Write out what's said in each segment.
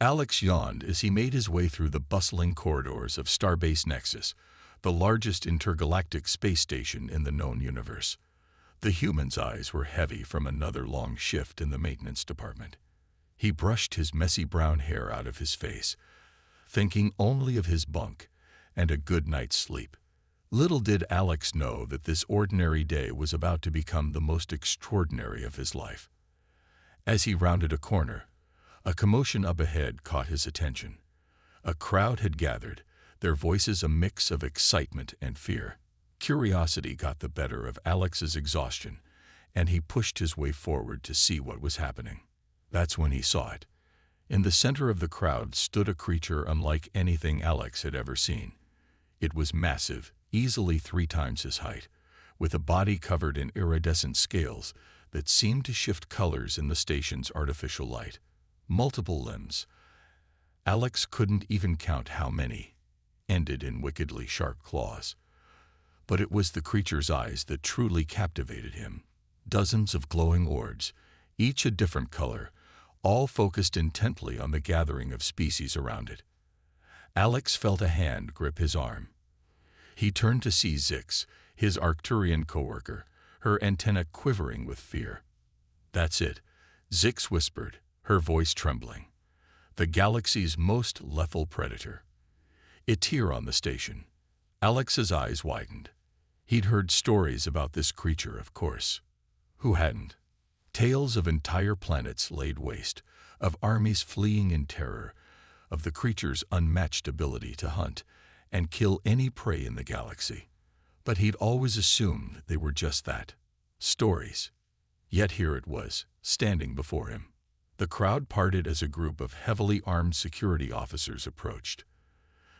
Alex yawned as he made his way through the bustling corridors of Starbase Nexus, the largest intergalactic space station in the known universe. The human's eyes were heavy from another long shift in the maintenance department. He brushed his messy brown hair out of his face, thinking only of his bunk and a good night's sleep. Little did Alex know that this ordinary day was about to become the most extraordinary of his life. As he rounded a corner, a commotion up ahead caught his attention. A crowd had gathered, their voices a mix of excitement and fear. Curiosity got the better of Alex's exhaustion, and he pushed his way forward to see what was happening. That's when he saw it. In the center of the crowd stood a creature unlike anything Alex had ever seen. It was massive, easily 3 times his height, with a body covered in iridescent scales that seemed to shift colors in the station's artificial light. Multiple limbs, Alex couldn't even count how many, ended in wickedly sharp claws. But it was the creature's eyes that truly captivated him. Dozens of glowing orbs, each a different color, all focused intently on the gathering of species around it. Alex felt a hand grip his arm. He turned to see Zix, his Arcturian coworker, her antenna quivering with fear. "That's it," Zix whispered, her voice trembling. "The galaxy's most lethal predator. It's here on the station." Alex's eyes widened. He'd heard stories about this creature, of course. Who hadn't? Tales of entire planets laid waste, of armies fleeing in terror, of the creature's unmatched ability to hunt and kill any prey in the galaxy. But he'd always assumed they were just that, stories. Yet here it was, standing before him. The crowd parted as a group of heavily armed security officers approached.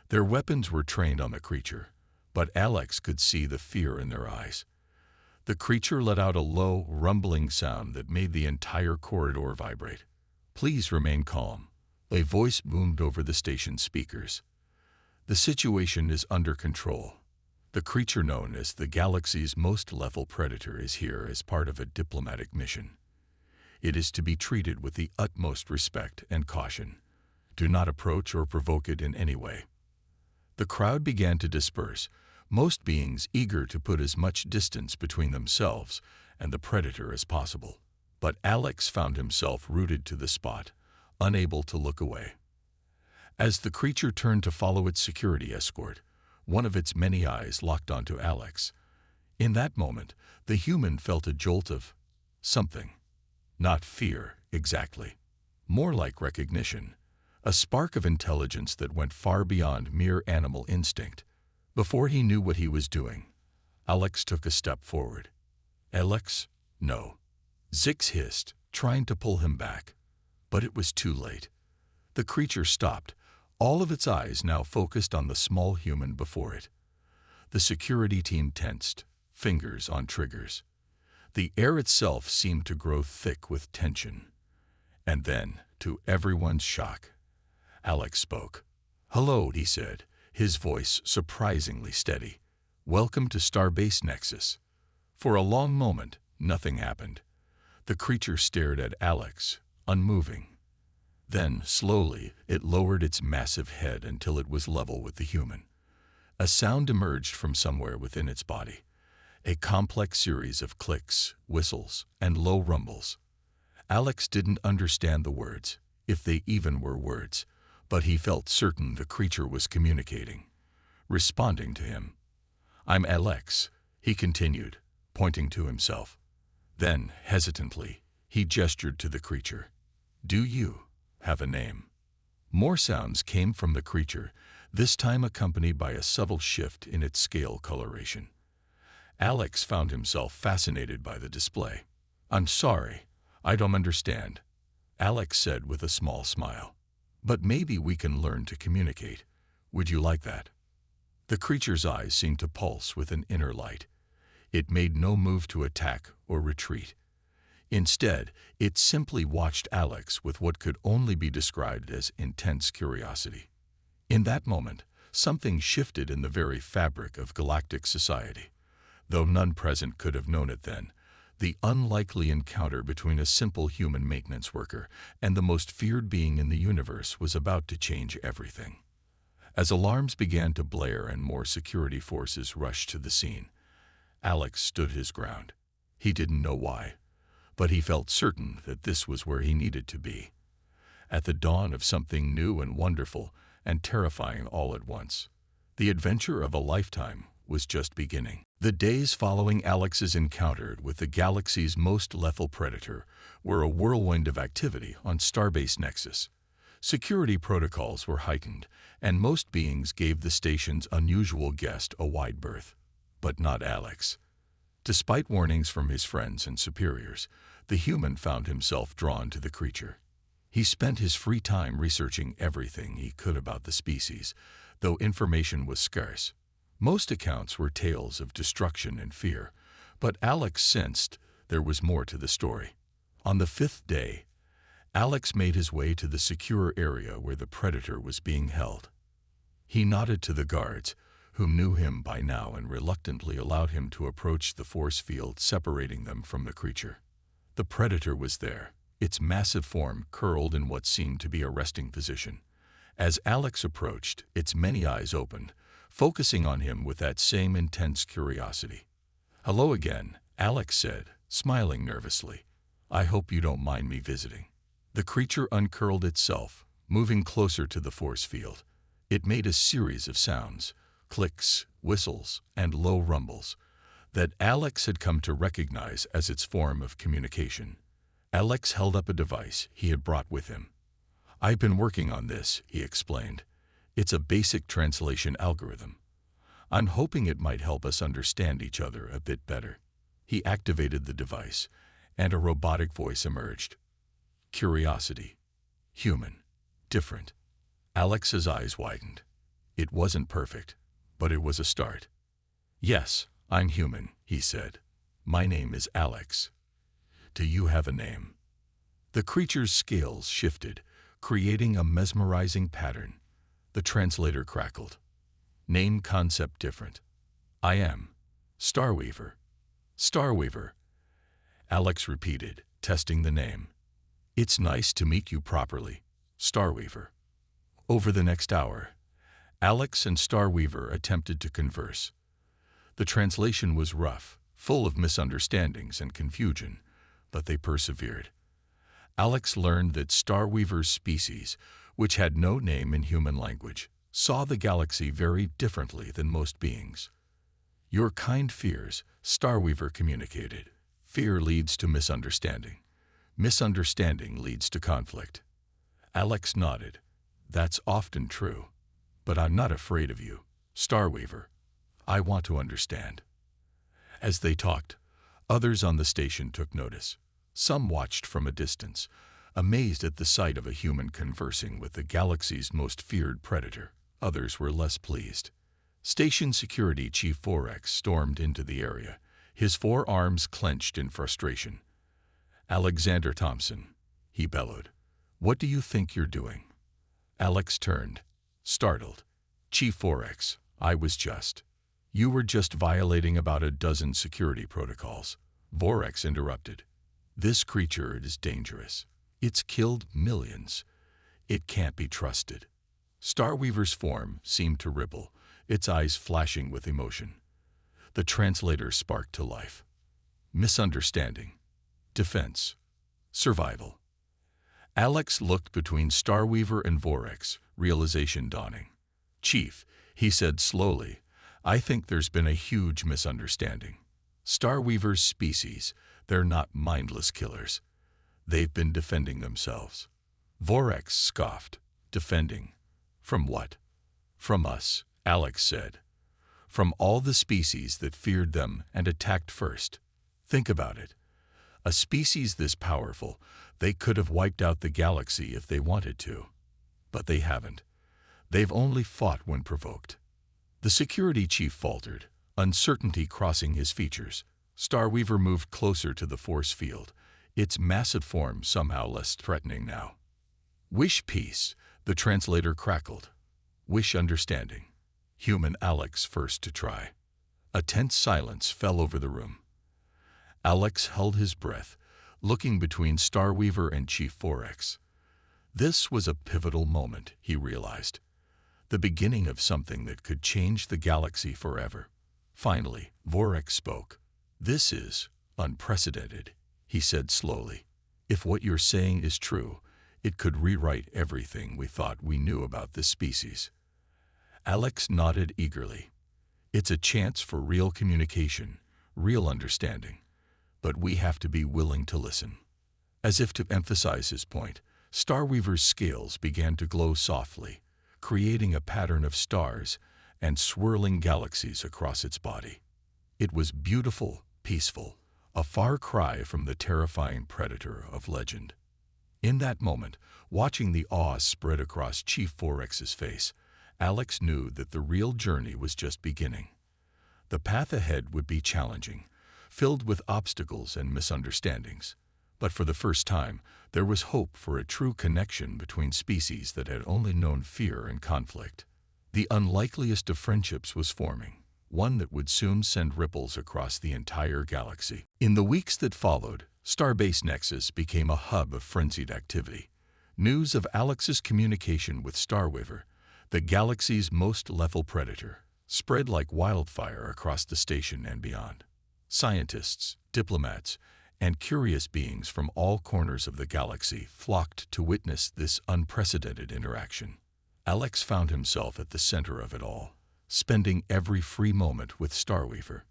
Their weapons were trained on the creature, but Alex could see the fear in their eyes. The creature let out a low, rumbling sound that made the entire corridor vibrate. "Please remain calm," a voice boomed over the station's speakers. "The situation is under control. The creature known as the galaxy's most lethal predator is here as part of a diplomatic mission. It is to be treated with the utmost respect and caution. Do not approach or provoke it in any way." The crowd began to disperse, most beings eager to put as much distance between themselves and the predator as possible. But Alex found himself rooted to the spot, unable to look away. As the creature turned to follow its security escort, one of its many eyes locked onto Alex. In that moment, the human felt a jolt of something. Not fear, exactly. More like recognition. A spark of intelligence that went far beyond mere animal instinct. Before he knew what he was doing, Alex took a step forward. "Alex, no." Zix hissed, trying to pull him back. But it was too late. The creature stopped, all of its eyes now focused on the small human before it. The security team tensed, fingers on triggers. The air itself seemed to grow thick with tension. And then, to everyone's shock, Alex spoke. "Hello," he said, his voice surprisingly steady. "Welcome to Starbase Nexus." For a long moment, nothing happened. The creature stared at Alex, unmoving. Then, slowly, it lowered its massive head until it was level with the human. A sound emerged from somewhere within its body. A complex series of clicks, whistles, and low rumbles. Alex didn't understand the words, if they even were words, but he felt certain the creature was communicating, responding to him. "I'm Alex," he continued, pointing to himself. Then, hesitantly, he gestured to the creature. "Do you have a name?" More sounds came from the creature, this time accompanied by a subtle shift in its scale coloration. Alex found himself fascinated by the display. "I'm sorry, I don't understand," Alex said with a small smile. "But maybe we can learn to communicate. Would you like that?" The creature's eyes seemed to pulse with an inner light. It made no move to attack or retreat. Instead, it simply watched Alex with what could only be described as intense curiosity. In that moment, something shifted in the very fabric of galactic society. Though none present could have known it then, The unlikely encounter between a simple human maintenance worker and the most feared being in the universe was about to change everything. As alarms began to blare and more security forces rushed to the scene, Alex stood his ground. He didn't know why, but he felt certain that this was where he needed to be. At the dawn of something new and wonderful and terrifying all at once, the adventure of a lifetime was just beginning. The days following Alex's encounter with the galaxy's most lethal predator were a whirlwind of activity on Starbase Nexus. Security protocols were heightened, and most beings gave the station's unusual guest a wide berth. But not Alex. Despite warnings from his friends and superiors, the human found himself drawn to the creature. He spent his free time researching everything he could about the species, though information was scarce. Most accounts were tales of destruction and fear, but Alex sensed there was more to the story. On the 5th day, Alex made his way to the secure area where the predator was being held. He nodded to the guards, who knew him by now and reluctantly allowed him to approach the force field separating them from the creature. The predator was there, its massive form curled in what seemed to be a resting position. As Alex approached, its many eyes opened, focusing on him with that same intense curiosity. "Hello again," Alex said, smiling nervously. "I hope you don't mind me visiting." The creature uncurled itself, moving closer to the force field. It made a series of sounds, clicks, whistles, and low rumbles, that Alex had come to recognize as its form of communication. Alex held up a device he had brought with him. "I've been working on this," he explained. "It's a basic translation algorithm. I'm hoping it might help us understand each other a bit better." He activated the device, and a robotic voice emerged. Curiosity. Human. Different. Alex's eyes widened. It wasn't perfect, but it was a start. "Yes, I'm human," he said. "My name is Alex. Do you have a name?" The creature's scales shifted, creating a mesmerizing pattern. The translator crackled. "Name concept different. I am Starweaver." "Starweaver," Alex repeated, testing the name. "It's nice to meet you properly, Starweaver." Over the next hour, Alex and Starweaver attempted to converse. The translation was rough, full of misunderstandings and confusion, but they persevered. Alex learned that Starweaver's species, which had no name in human language, saw the galaxy very differently than most beings. "Your kind fears," Starweaver communicated. "Fear leads to misunderstanding. Misunderstanding leads to conflict." Alex nodded. "That's often true. But I'm not afraid of you, Starweaver. I want to understand." As they talked, others on the station took notice. Some watched from a distance, amazed at the sight of a human conversing with the galaxy's most feared predator. Others were less pleased. Station Security Chief Orcs stormed into the area, his forearms clenched in frustration. "Alexander Thompson," he bellowed, "what do you think you're doing?" Alex turned, startled. "Chief Orcs, I was just..." "You were just violating about a dozen security protocols," Vorex interrupted. "This creature is dangerous. It's killed millions. It can't be trusted." Starweaver's form seemed to ripple, its eyes flashing with emotion. The translator sparked to life. Misunderstanding. Defense. Survival. Alex looked between Starweaver and Vorex, realization dawning. "Chief," he said slowly, "I think there's been a huge misunderstanding. Starweaver's species, they're not mindless killers. They've been defending themselves." Vorex scoffed. "Defending? From what?" "From us," Alex said. "From all the species that feared them and attacked first. Think about it. A species this powerful, they could have wiped out the galaxy if they wanted to. But they haven't. They've only fought when provoked." The security chief faltered, uncertainty crossing his features. Starweaver moved closer to the force field, its massive form somehow less threatening now. "Wish peace," the translator crackled. "Wish understanding." Human Alex first to try. A tense silence fell over the room. Alex held his breath, looking between Starweaver and Chief Forex. This was a pivotal moment, he realized. The beginning of something that could change the galaxy forever. Finally, Vorex spoke. "This is unprecedented," he said slowly. "If what you're saying is true, it could rewrite everything we thought we knew about this species." Alex nodded eagerly. "It's a chance for real communication, real understanding. But we have to be willing to listen." As if to emphasize his point, Starweaver's scales began to glow softly, creating a pattern of stars and swirling galaxies across its body. It was beautiful, peaceful, a far cry from the terrifying predator of legend. In that moment, watching the awe spread across Chief Forex's face, Alex knew that the real journey was just beginning. The path ahead would be challenging, filled with obstacles and misunderstandings. But for the first time, there was hope for a true connection between species that had only known fear and conflict. The unlikeliest of friendships was forming, one that would soon send ripples across the entire galaxy. In the weeks that followed, Starbase Nexus became a hub of frenzied activity. News of Alex's communication with Starweaver, the galaxy's most lethal predator, spread like wildfire across the station and beyond. Scientists, diplomats, and curious beings from all corners of the galaxy flocked to witness this unprecedented interaction. Alex found himself at the center of it all, spending every free moment with Starweaver.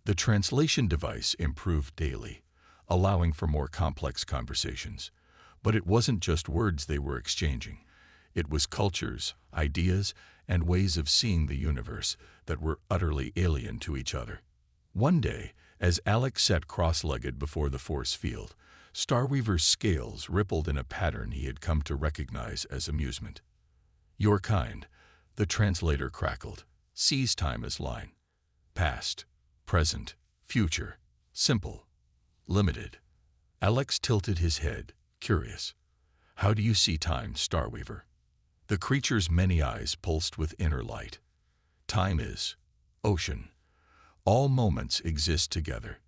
The translation device improved daily, allowing for more complex conversations. But it wasn't just words they were exchanging. It was cultures, ideas, and ways of seeing the universe that were utterly alien to each other. One day, as Alex sat cross-legged before the force field, Starweaver's scales rippled in a pattern he had come to recognize as amusement. "Your kind," the translator crackled, "sees time as line. Past, present, future. Simple. Limited." Alex tilted his head, curious. "How do you see time, Starweaver?" The creature's many eyes pulsed with inner light. "Time is ocean. All moments exist together.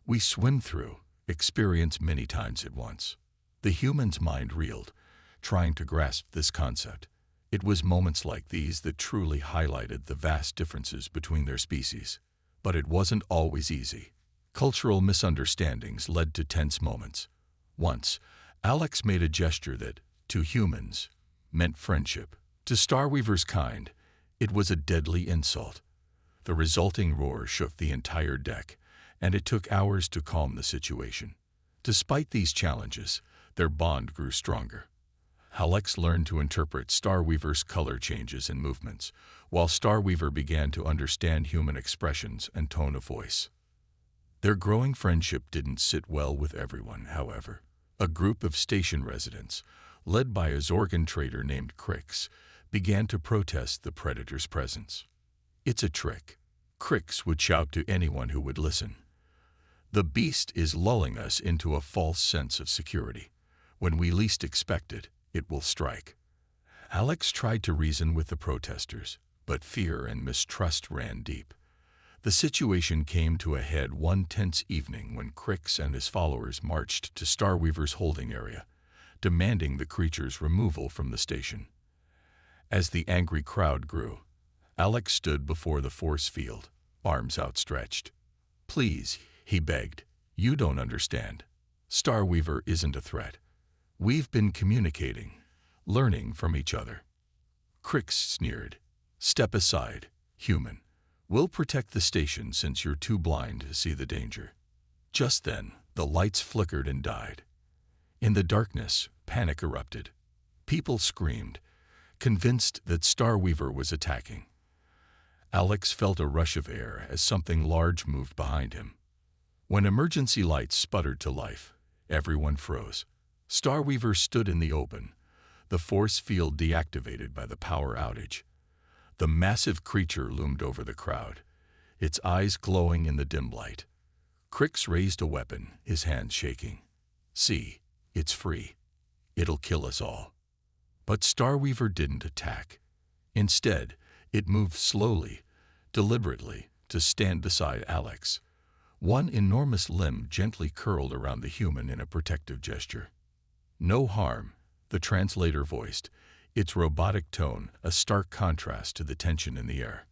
We swim through, experience many times at once." The human's mind reeled, trying to grasp this concept. It was moments like these that truly highlighted the vast differences between their species. But it wasn't always easy. Cultural misunderstandings led to tense moments. Once, Alex made a gesture that, to humans, meant friendship. To Starweaver's kind, it was a deadly insult. The resulting roar shook the entire deck, and it took hours to calm the situation. Despite these challenges, their bond grew stronger. Alex learned to interpret Starweaver's color changes and movements, while Starweaver began to understand human expressions and tone of voice. Their growing friendship didn't sit well with everyone, however. A group of station residents, led by a Zorgan trader named Crix, began to protest the predator's presence. "It's a trick," Crix would shout to anyone who would listen. "The beast is lulling us into a false sense of security. When we least expect it, it will strike." Alex tried to reason with the protesters, but fear and mistrust ran deep. The situation came to a head one tense evening when Crix and his followers marched to Starweaver's holding area, demanding the creature's removal from the station. As the angry crowd grew, Alex stood before the force field, arms outstretched. "Please," he begged, "you don't understand. Starweaver isn't a threat. We've been communicating, learning from each other." Crix sneered. "Step aside, human. We'll protect the station since you're too blind to see the danger." Just then, the lights flickered and died. In the darkness, panic erupted. People screamed, convinced that Starweaver was attacking. Alex felt a rush of air as something large moved behind him. When emergency lights sputtered to life, everyone froze. Starweaver stood in the open, the force field deactivated by the power outage. The massive creature loomed over the crowd, its eyes glowing in the dim light. Crix raised a weapon, his hands shaking. "See, it's free. It'll kill us all." But Starweaver didn't attack. Instead, it moved slowly, deliberately, to stand beside Alex. One enormous limb gently curled around the human in a protective gesture. "No harm," the translator voiced, its robotic tone a stark contrast to the tension in the air.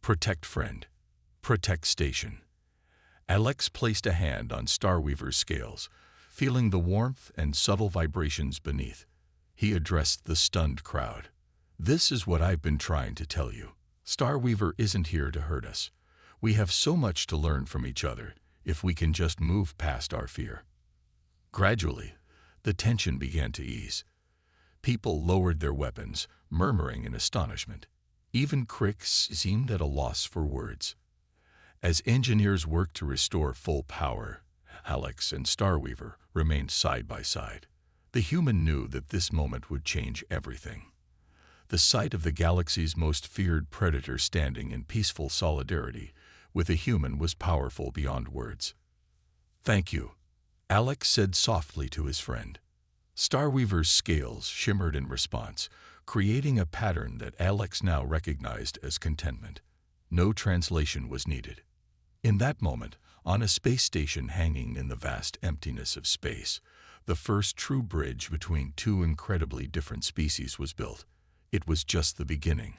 "Protect friend. Protect station." Alex placed a hand on Starweaver's scales, feeling the warmth and subtle vibrations beneath. He addressed the stunned crowd. "This is what I've been trying to tell you. Starweaver isn't here to hurt us. We have so much to learn from each other if we can just move past our fear." Gradually, the tension began to ease. People lowered their weapons, murmuring in astonishment. Even Crix seemed at a loss for words. As engineers worked to restore full power, Alex and Starweaver remained side by side. The human knew that this moment would change everything. The sight of the galaxy's most feared predator standing in peaceful solidarity with a human was powerful beyond words. "Thank you," Alex said softly to his friend. Starweaver's scales shimmered in response, creating a pattern that Alex now recognized as contentment. No translation was needed. In that moment, on a space station hanging in the vast emptiness of space, the first true bridge between two incredibly different species was built. It was just the beginning,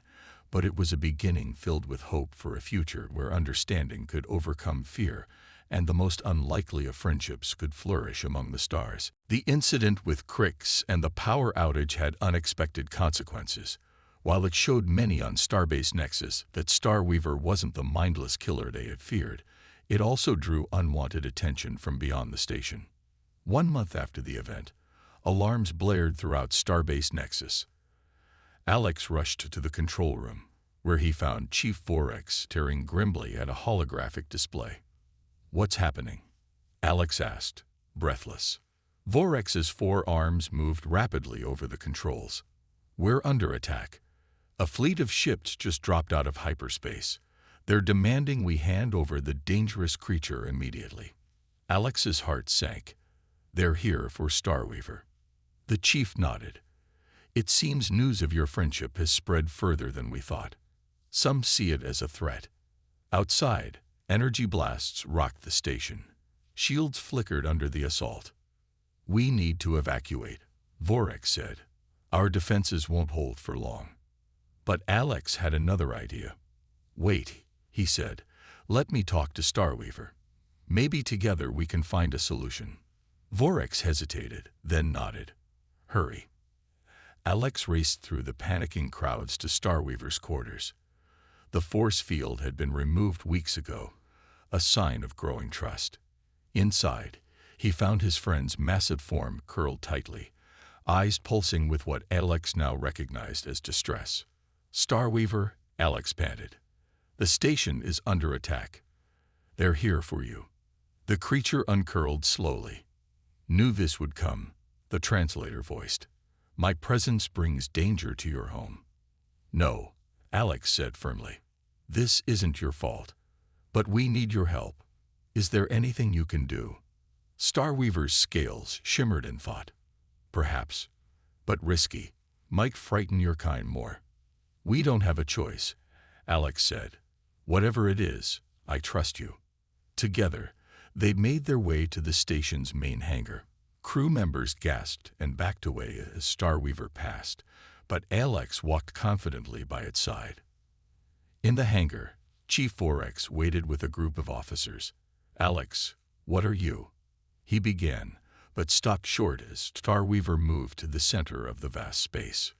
but it was a beginning filled with hope for a future where understanding could overcome fear and the most unlikely of friendships could flourish among the stars. The incident with Crix and the power outage had unexpected consequences. While it showed many on Starbase Nexus that Starweaver wasn't the mindless killer they had feared, it also drew unwanted attention from beyond the station. 1 month after the event, alarms blared throughout Starbase Nexus. Alex rushed to the control room, where he found Chief Orcs staring grimly at a holographic display. "What's happening?" Alex asked, breathless. Vorex's 4 arms moved rapidly over the controls. "We're under attack. A fleet of ships just dropped out of hyperspace. They're demanding we hand over the dangerous creature immediately." Alex's heart sank. "They're here for Starweaver." The chief nodded. "It seems news of your friendship has spread further than we thought. Some see it as a threat." Outside, energy blasts rocked the station. Shields flickered under the assault. "We need to evacuate," Vorex said. "Our defenses won't hold for long." But Alex had another idea. "Wait," he said. "Let me talk to Starweaver. Maybe together we can find a solution." Vorex hesitated, then nodded. "Hurry." Alex raced through the panicking crowds to Starweaver's quarters. The force field had been removed weeks ago, a sign of growing trust. Inside, he found his friend's massive form curled tightly, eyes pulsing with what Alex now recognized as distress. "Starweaver," Alex panted. "The station is under attack. They're here for you." The creature uncurled slowly. "Knew this would come," the translator voiced. "My presence brings danger to your home." "No," Alex said firmly. "This isn't your fault. But we need your help. Is there anything you can do?" Starweaver's scales shimmered in thought. "Perhaps. But risky. Might frighten your kind more." "We don't have a choice," Alex said. "Whatever it is, I trust you." Together, they made their way to the station's main hangar. Crew members gasped and backed away as Starweaver passed, but Alex walked confidently by its side. In the hangar, Chief Orcs waited with a group of officers. "Alex, what are you?" he began, but stopped short as Starweaver moved to the center of the vast space.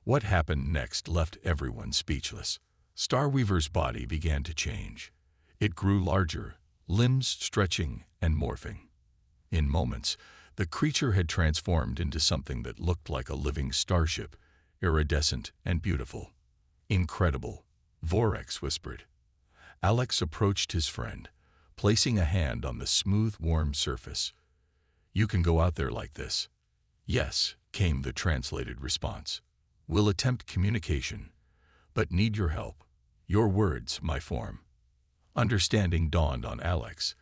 What happened next left everyone speechless. Starweaver's body began to change. It grew larger, limbs stretching and morphing. In moments, the creature had transformed into something that looked like a living starship, iridescent and beautiful. "Incredible," Vorex whispered. Alex approached his friend, placing a hand on the smooth, warm surface. "You can go out there like this?" "Yes," came the translated response. "We'll attempt communication, but need your help. Your words, my form." Understanding dawned on Alex.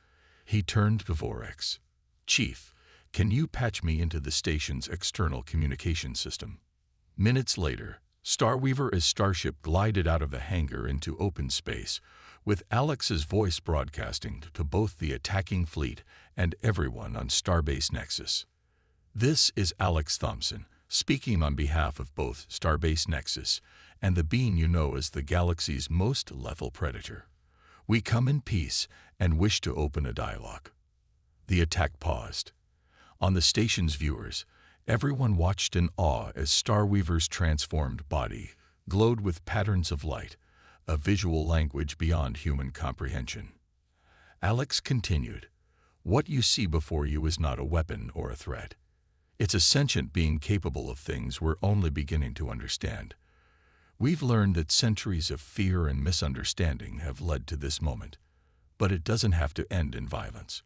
He turned to Vorex. "Chief, can you patch me into the station's external communication system?" Minutes later, Starweaver's starship glided out of the hangar into open space, with Alex's voice broadcasting to both the attacking fleet and everyone on Starbase Nexus. "This is Alex Thompson, speaking on behalf of both Starbase Nexus and the being you know as the galaxy's most lethal predator. We come in peace and wish to open a dialogue." The attack paused. On the station's viewers, everyone watched in awe as Starweaver's transformed body glowed with patterns of light, a visual language beyond human comprehension. Alex continued, "What you see before you is not a weapon or a threat. It's a sentient being capable of things we're only beginning to understand. We've learned that centuries of fear and misunderstanding have led to this moment, but it doesn't have to end in violence.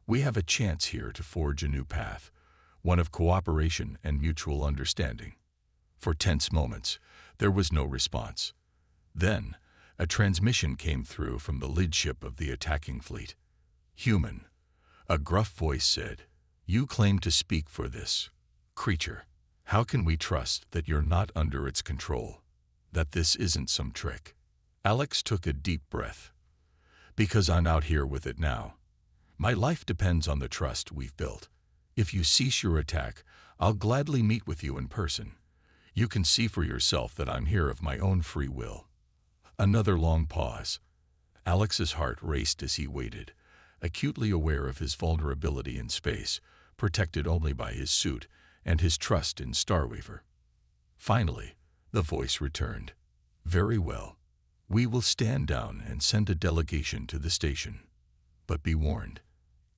We have a chance here to forge a new path, one of cooperation and mutual understanding." For tense moments, there was no response. Then, a transmission came through from the lidship of the attacking fleet. "Human," a gruff voice said, "you claim to speak for this creature. How can we trust that you're not under its control? That this isn't some trick?" Alex took a deep breath. "Because I'm out here with it now. My life depends on the trust we've built. If you cease your attack, I'll gladly meet with you in person. You can see for yourself that I'm here of my own free will." Another long pause. Alex's heart raced as he waited, acutely aware of his vulnerability in space, protected only by his suit and his trust in Starweaver. Finally, the voice returned. "Very well. We will stand down and send a delegation to the station. But be warned,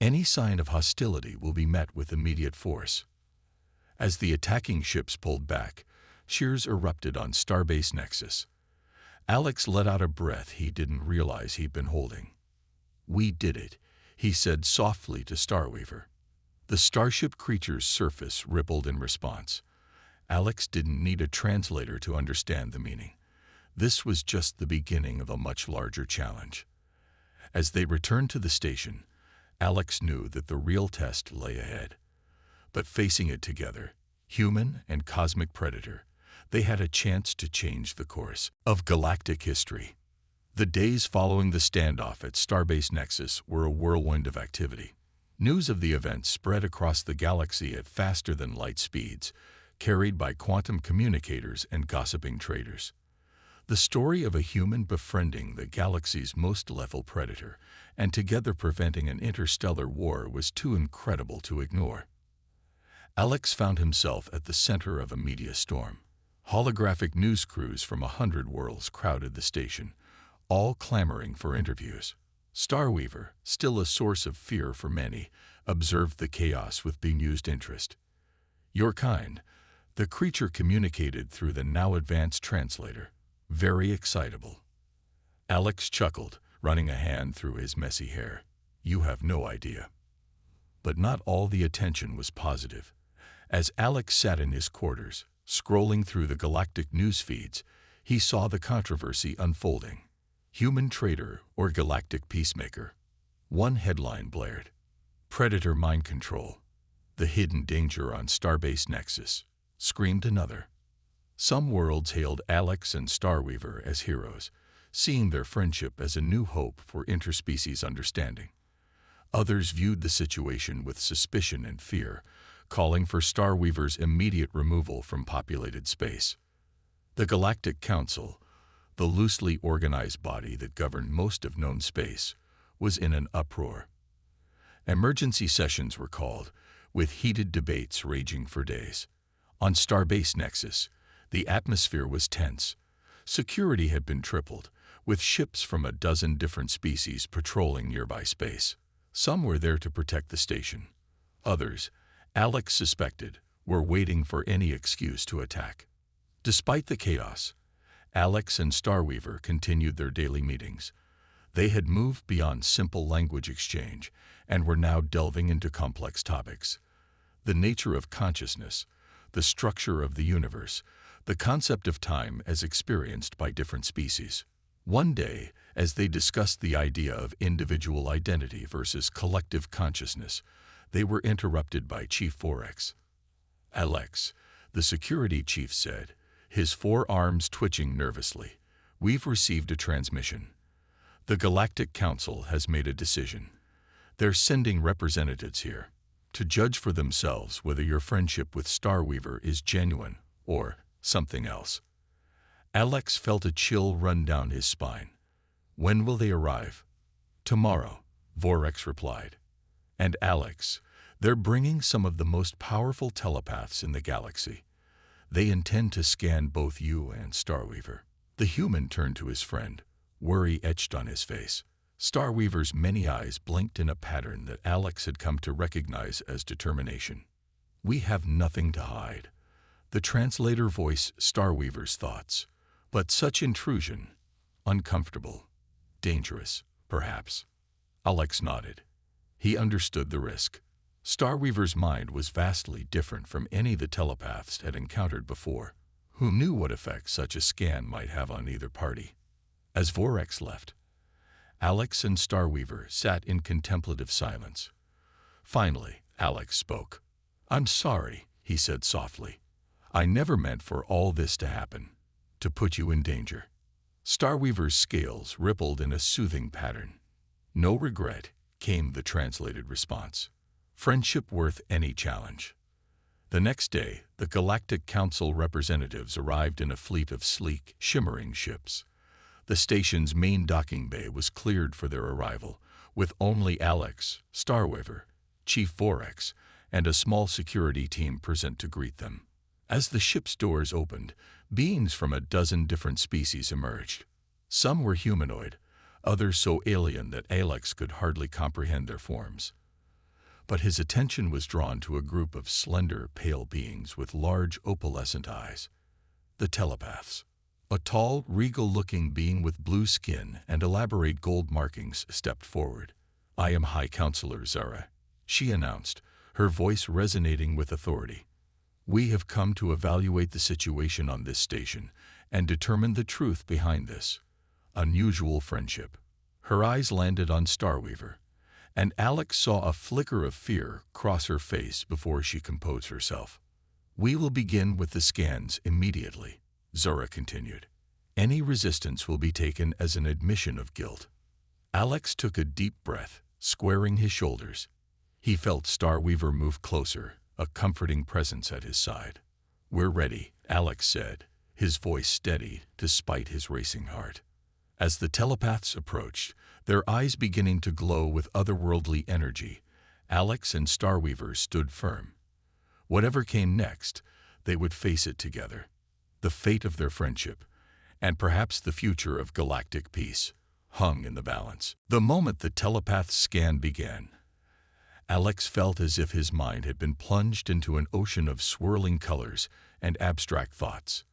any sign of hostility will be met with immediate force." As the attacking ships pulled back, shears erupted on Starbase Nexus. Alex let out a breath he didn't realize he'd been holding. "We did it," he said softly to Starweaver. The starship creature's surface rippled in response. Alex didn't need a translator to understand the meaning. This was just the beginning of a much larger challenge. As they returned to the station, Alex knew that the real test lay ahead. But facing it together, human and cosmic predator, they had a chance to change the course of galactic history. The days following the standoff at Starbase Nexus were a whirlwind of activity. News of the event spread across the galaxy at faster-than-light speeds, carried by quantum communicators and gossiping traders. The story of a human befriending the galaxy's most lethal predator and together preventing an interstellar war was too incredible to ignore. Alex found himself at the center of a media storm. Holographic news crews from 100 worlds crowded the station, all clamoring for interviews. Starweaver, still a source of fear for many, observed the chaos with bemused interest. "Your kind," the creature communicated through the now-advanced translator. "Very excitable." Alex chuckled, running a hand through his messy hair. "You have no idea." But not all the attention was positive. As Alex sat in his quarters, scrolling through the galactic news feeds, he saw the controversy unfolding. "Human traitor or galactic peacemaker?" One headline blared. "Predator mind control. The hidden danger on Starbase Nexus," screamed another. Some worlds hailed Alex and Starweaver as heroes, seeing their friendship as a new hope for interspecies understanding. Others viewed the situation with suspicion and fear, calling for Starweaver's immediate removal from populated space. The Galactic Council, the loosely organized body that governed most of known space, was in an uproar. Emergency sessions were called, with heated debates raging for days. On Starbase Nexus, the atmosphere was tense. Security had been tripled, with ships from a dozen different species patrolling nearby space. Some were there to protect the station. Others, Alex suspected, were waiting for any excuse to attack. Despite the chaos, Alex and Starweaver continued their daily meetings. They had moved beyond simple language exchange and were now delving into complex topics. The nature of consciousness, the structure of the universe, the concept of time as experienced by different species. One day, as they discussed the idea of individual identity versus collective consciousness, they were interrupted by Chief Orcs. "Alex," the security chief said, his forearms twitching nervously, "we've received a transmission. The Galactic Council has made a decision. They're sending representatives here to judge for themselves whether your friendship with Starweaver is genuine or something else. Alex felt a chill run down his spine. When will they arrive? Tomorrow, Vorex replied. And Alex, they're bringing some of the most powerful telepaths in the galaxy. They intend to scan both you and Starweaver. The human turned to his friend, worry etched on his face. Starweaver's many eyes blinked in a pattern that Alex had come to recognize as determination. We have nothing to hide. The translator voiced Starweaver's thoughts. But such intrusion, uncomfortable, dangerous, perhaps. Alex nodded. He understood the risk. Starweaver's mind was vastly different from any the telepaths had encountered before. Who knew what effect such a scan might have on either party? As Vorex left, Alex and Starweaver sat in contemplative silence. Finally, Alex spoke. "I'm sorry," he said softly. "I never meant for all this to happen, to put you in danger." Starweaver's scales rippled in a soothing pattern. "No regret," came the translated response. "Friendship worth any challenge." The next day, the Galactic Council representatives arrived in a fleet of sleek, shimmering ships. The station's main docking bay was cleared for their arrival, with only Alex, Starweaver, Chief Vorex, and a small security team present to greet them. As the ship's doors opened, beings from a dozen different species emerged. Some were humanoid, others so alien that Alex could hardly comprehend their forms. But his attention was drawn to a group of slender, pale beings with large, opalescent eyes. The telepaths. A tall, regal-looking being with blue skin and elaborate gold markings stepped forward. "I am High Counselor Zara," she announced, her voice resonating with authority. "We have come to evaluate the situation on this station and determine the truth behind this unusual friendship." Her eyes landed on Starweaver, and Alex saw a flicker of fear cross her face before she composed herself. "We will begin with the scans immediately," Zora continued. "Any resistance will be taken as an admission of guilt." Alex took a deep breath, squaring his shoulders. He felt Starweaver move closer, a comforting presence at his side. "We're ready," Alex said, his voice steady despite his racing heart. As the telepaths approached, their eyes beginning to glow with otherworldly energy, Alex and Starweaver stood firm. Whatever came next, they would face it together. The fate of their friendship, and perhaps the future of galactic peace, hung in the balance. The moment the telepath's scan began, Alex felt as if his mind had been plunged into an ocean of swirling colors and abstract thoughts.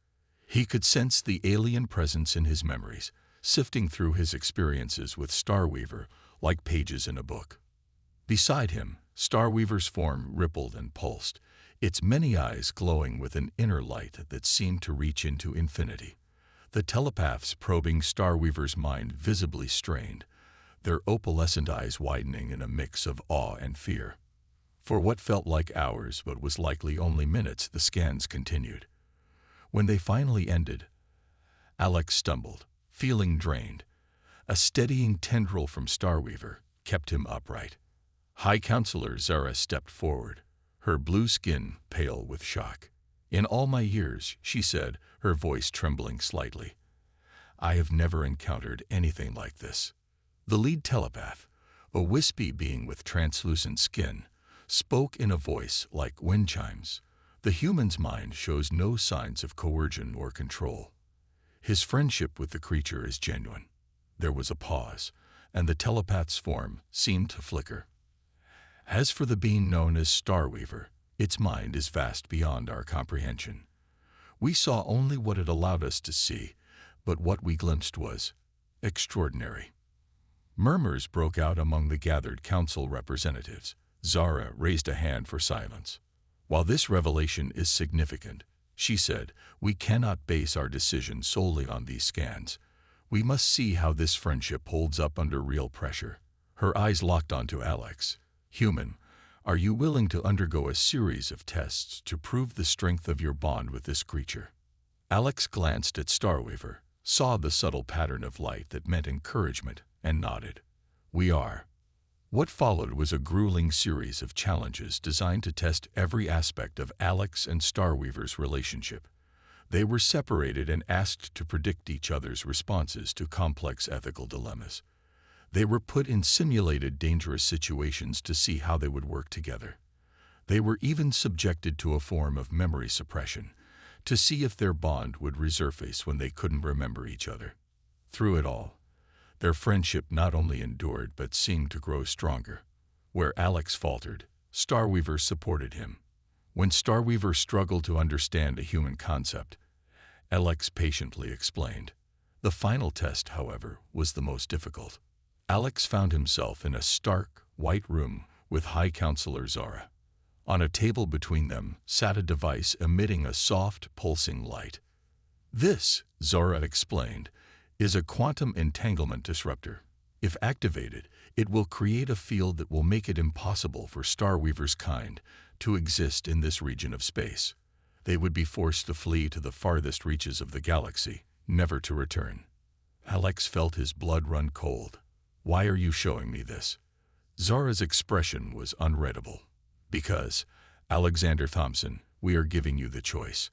He could sense the alien presence in his memories, sifting through his experiences with Starweaver like pages in a book. Beside him, Starweaver's form rippled and pulsed, its many eyes glowing with an inner light that seemed to reach into infinity. The telepaths probing Starweaver's mind visibly strained, their opalescent eyes widening in a mix of awe and fear. For what felt like hours but was likely only minutes, the scans continued. When they finally ended, Alex stumbled, feeling drained. A steadying tendril from Starweaver kept him upright. High Counselor Zara stepped forward, her blue skin pale with shock. "In all my years," she said, her voice trembling slightly, "I have never encountered anything like this." The lead telepath, a wispy being with translucent skin, spoke in a voice like wind chimes. "The human's mind shows no signs of coercion or control. His friendship with the creature is genuine." There was a pause, and the telepath's form seemed to flicker. "As for the being known as Starweaver, its mind is vast beyond our comprehension. We saw only what it allowed us to see, but what we glimpsed was extraordinary." Murmurs broke out among the gathered council representatives. Zara raised a hand for silence. "While this revelation is significant," she said, "we cannot base our decision solely on these scans. We must see how this friendship holds up under real pressure." Her eyes locked onto Alex. "Human, are you willing to undergo a series of tests to prove the strength of your bond with this creature?" Alex glanced at Starweaver, saw the subtle pattern of light that meant encouragement and nodded. "We are." What followed was a grueling series of challenges designed to test every aspect of Alex and Starweaver's relationship. They were separated and asked to predict each other's responses to complex ethical dilemmas. They were put in simulated dangerous situations to see how they would work together. They were even subjected to a form of memory suppression, to see if their bond would resurface when they couldn't remember each other. Through it all, their friendship not only endured but seemed to grow stronger. Where Alex faltered, Starweaver supported him. When Starweaver struggled to understand a human concept, Alex patiently explained. The final test, however, was the most difficult. Alex found himself in a stark, white room with High Counselor Zara. On a table between them sat a device emitting a soft, pulsing light. "This," Zara explained, "is a quantum entanglement disruptor. If activated, it will create a field that will make it impossible for Starweaver's kind to exist in this region of space. They would be forced to flee to the farthest reaches of the galaxy, never to return." Alex felt his blood run cold. "Why are you showing me this?" Zara's expression was unreadable. "Because, Alexander Thompson, we are giving you the choice.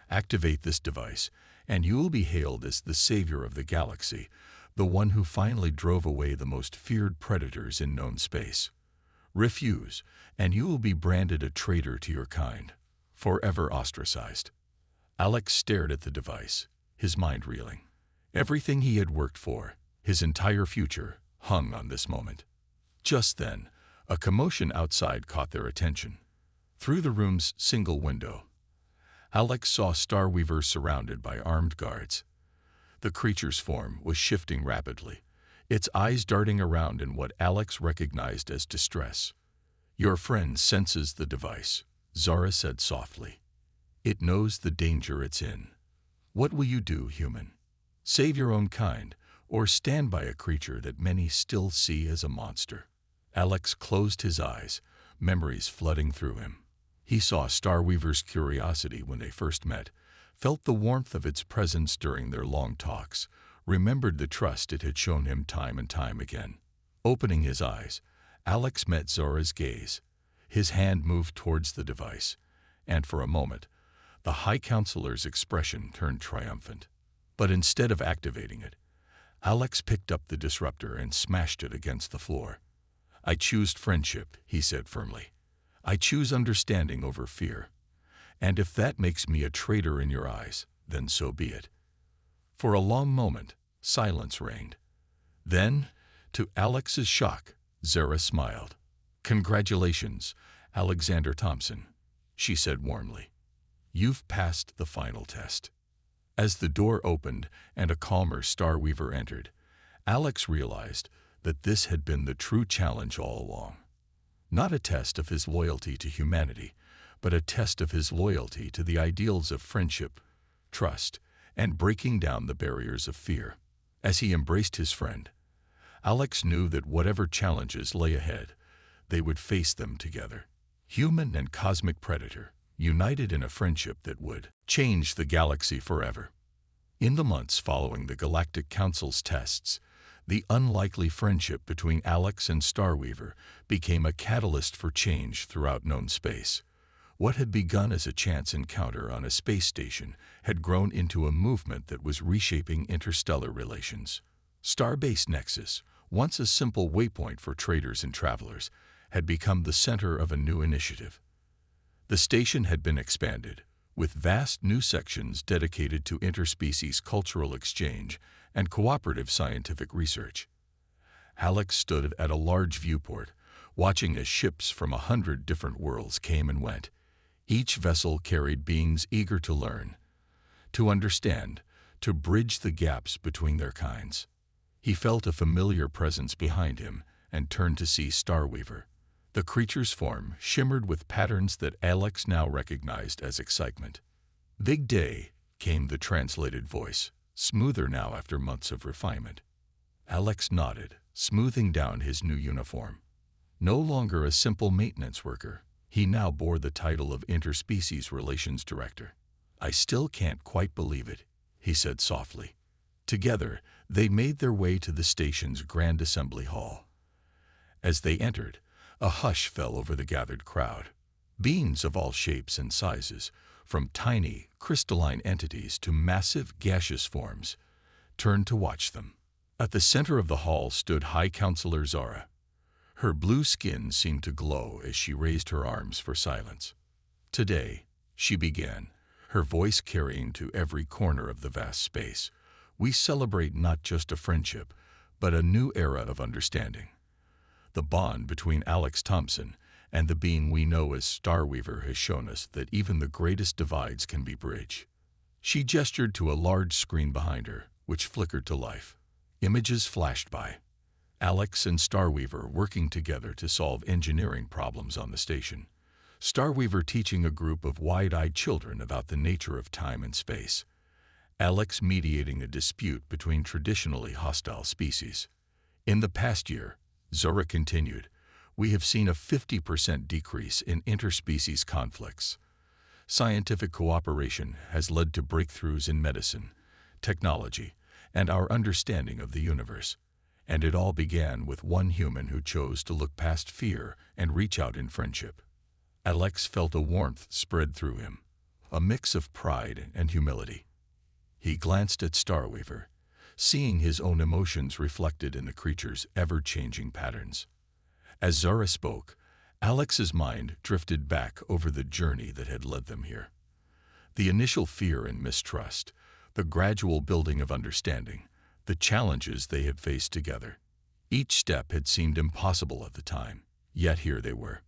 Activate this device, and you will be hailed as the savior of the galaxy, the one who finally drove away the most feared predators in known space. Refuse, and you will be branded a traitor to your kind, forever ostracized." Alex stared at the device, his mind reeling. Everything he had worked for, his entire future, hung on this moment. Just then, a commotion outside caught their attention. Through the room's single window, Alex saw Starweaver surrounded by armed guards. The creature's form was shifting rapidly, its eyes darting around in what Alex recognized as distress. "Your friend senses the device," Zara said softly. "It knows the danger it's in. What will you do, human? Save your own kind, or stand by a creature that many still see as a monster?" Alex closed his eyes, memories flooding through him. He saw Starweaver's curiosity when they first met, felt the warmth of its presence during their long talks, remembered the trust it had shown him time and time again. Opening his eyes, Alex met Zora's gaze. His hand moved towards the device, and for a moment, the High Counselor's expression turned triumphant. But instead of activating it, Alex picked up the disruptor and smashed it against the floor. "I choose friendship," he said firmly. "I choose understanding over fear. And if that makes me a traitor in your eyes, then so be it." For a long moment, silence reigned. Then, to Alex's shock, Zara smiled. "Congratulations, Alexander Thompson," she said warmly. "You've passed the final test." As the door opened and a calmer Starweaver entered, Alex realized that this had been the true challenge all along. Not a test of his loyalty to humanity, but a test of his loyalty to the ideals of friendship, trust, and breaking down the barriers of fear. As he embraced his friend, Alex knew that whatever challenges lay ahead, they would face them together. Human and cosmic predator, united in a friendship that would change the galaxy forever. In the months following the Galactic Council's tests, the unlikely friendship between Alex and Starweaver became a catalyst for change throughout known space. What had begun as a chance encounter on a space station had grown into a movement that was reshaping interstellar relations. Starbase Nexus, once a simple waypoint for traders and travelers, had become the center of a new initiative. The station had been expanded, with vast new sections dedicated to interspecies cultural exchange and cooperative scientific research. Alex stood at a large viewport, watching as ships from 100 different worlds came and went. Each vessel carried beings eager to learn, to understand, to bridge the gaps between their kinds. He felt a familiar presence behind him and turned to see Starweaver. The creature's form shimmered with patterns that Alex now recognized as excitement. "Big day," came the translated voice, smoother now after months of refinement. Alex nodded, smoothing down his new uniform. No longer a simple maintenance worker, he now bore the title of Interspecies Relations Director. "I still can't quite believe it," he said softly. Together, they made their way to the station's Grand Assembly Hall. As they entered, a hush fell over the gathered crowd. Beings of all shapes and sizes, from tiny, crystalline entities to massive, gaseous forms, turned to watch them. At the center of the hall stood High Counselor Zara. Her blue skin seemed to glow as she raised her arms for silence. "Today," she began, her voice carrying to every corner of the vast space, "we celebrate not just a friendship, but a new era of understanding. The bond between Alex Thompson and the being we know as Starweaver has shown us that even the greatest divides can be bridged." She gestured to a large screen behind her, which flickered to life. Images flashed by. Alex and Starweaver working together to solve engineering problems on the station. Starweaver teaching a group of wide-eyed children about the nature of time and space. Alex mediating a dispute between traditionally hostile species. In the past year, Zora continued, we have seen a 50% decrease in interspecies conflicts. Scientific cooperation has led to breakthroughs in medicine, technology, and our understanding of the universe. And it all began with one human who chose to look past fear and reach out in friendship. Alex felt a warmth spread through him, a mix of pride and humility. He glanced at Starweaver, seeing his own emotions reflected in the creature's ever-changing patterns. As Zara spoke, Alex's mind drifted back over the journey that had led them here. The initial fear and mistrust, the gradual building of understanding, the challenges they had faced together. Each step had seemed impossible at the time, yet here they were.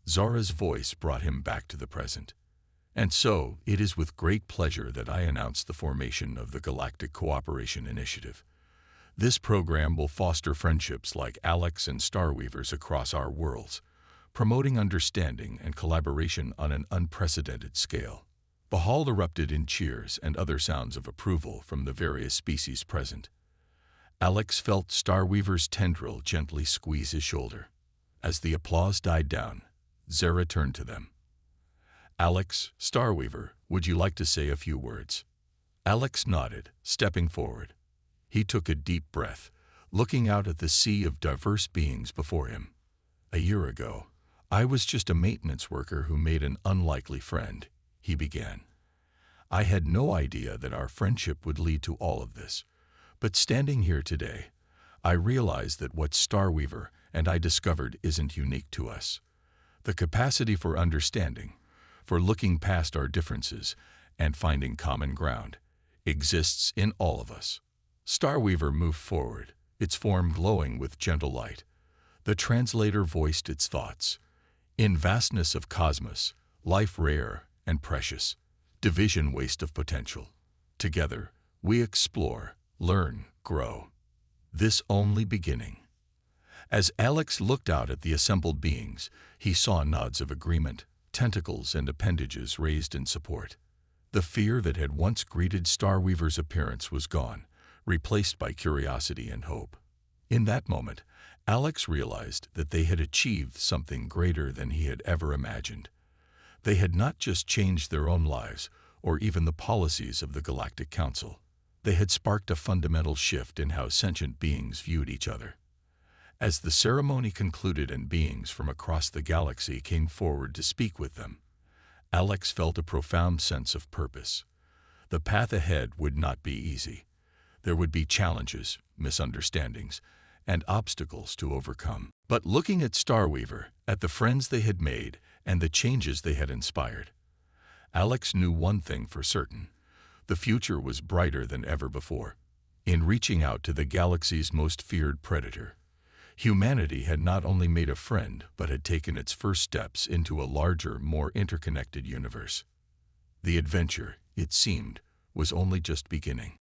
Zara's voice brought him back to the present. And so, it is with great pleasure that I announce the formation of the Galactic Cooperation Initiative. This program will foster friendships like Alex and Starweaver's across our worlds, promoting understanding and collaboration on an unprecedented scale. The hall erupted in cheers and other sounds of approval from the various species present. Alex felt Starweaver's tendril gently squeeze his shoulder. As the applause died down, Zara turned to them. "Alex, Starweaver, would you like to say a few words?" Alex nodded, stepping forward. He took a deep breath, looking out at the sea of diverse beings before him. "A year ago, I was just a maintenance worker who made an unlikely friend," he began. "I had no idea that our friendship would lead to all of this. But standing here today, I realize that what Starweaver and I discovered isn't unique to us. The capacity for understanding, for looking past our differences and finding common ground, exists in all of us." Starweaver moved forward, its form glowing with gentle light. The translator voiced its thoughts. "In vastness of cosmos, life rare and precious, division waste of potential. Together, we explore, learn, grow. This only beginning." As Alex looked out at the assembled beings, he saw nods of agreement, tentacles and appendages raised in support. The fear that had once greeted Starweaver's appearance was gone, replaced by curiosity and hope. In that moment, Alex realized that they had achieved something greater than he had ever imagined. They had not just changed their own lives, or even the policies of the Galactic Council. They had sparked a fundamental shift in how sentient beings viewed each other. As the ceremony concluded and beings from across the galaxy came forward to speak with them, Alex felt a profound sense of purpose. The path ahead would not be easy. There would be challenges, misunderstandings, and obstacles to overcome. But looking at Starweaver, at the friends they had made, and the changes they had inspired, Alex knew one thing for certain. The future was brighter than ever before. In reaching out to the galaxy's most feared predator, humanity had not only made a friend, but had taken its first steps into a larger, more interconnected universe. The adventure, it seemed, was only just beginning.